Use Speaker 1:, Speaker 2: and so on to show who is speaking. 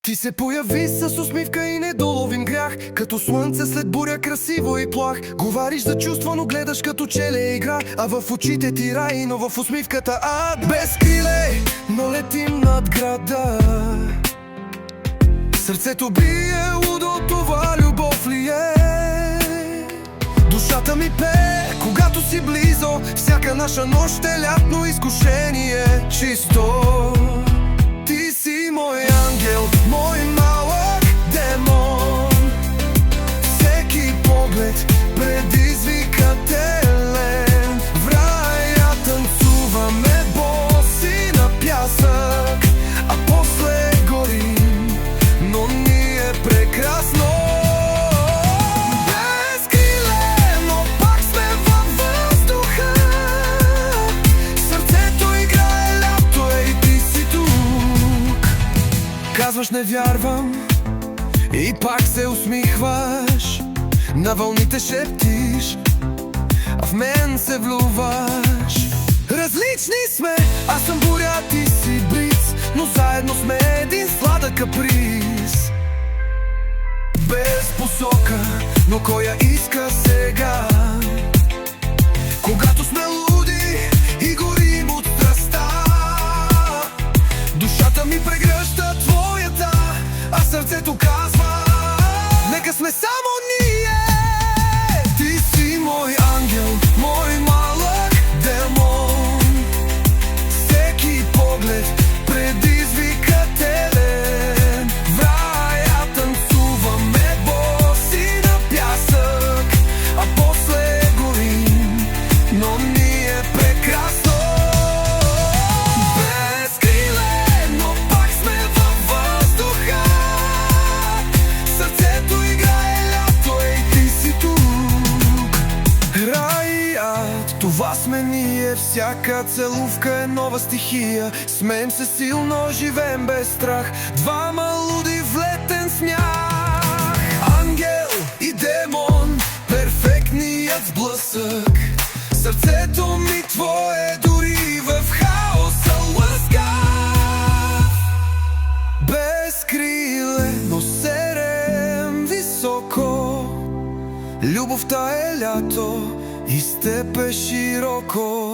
Speaker 1: Ти се появи с усмивка и недоловим грях, като слънце след буря, красиво и плах. Говориш за чувство, но гледаш като че ли е игра, а в очите ти рай, но в усмивката ад. Без криле, но летим над града. Сърцето бие лудо, това любов ли е? Душата ми пее, когато си близо. Всяка наша нощ е лятно изкушение. Чисто ти си мой ангел, мой малък демон. Всеки поглед предизвикателен. В рая танцуваме боси на пясък, а после горим, но ни е прекрасно. Без криле, но пак сме във въздуха. Сърцето играе, лято е и ти си тук. Казваш не вярвам и пак се усмихваш. На вълните шептиш, а в мен се влюваш. Различни сме, аз съм буря, ти си бриз, но заедно сме един сладък каприз. Без посока, но кой я иска сега? Когато сме луди и горим от страста, душата ми прегръща твоята, а сърцето казва: нека сме само ние. Ти си мой ангел, мой малък демон. Всеки поглед предизвикателен. В рая танцуваме боси на пясък, а после горим, но ни е прекрасно. Без криле, но пак сме във въздуха. Сърцето играе, лято е и ти си тук. Раят, това сме ние. Всяка целувка е нова стихия. Смеем се силно, живеем без страх. Двама луди в летен смях. Ангел и демон, перфектният сблъсък. Сърцето ми твое, дори в хаоса лъскав. Без криле, но серем високо. Любовта е лято и с теб е широко.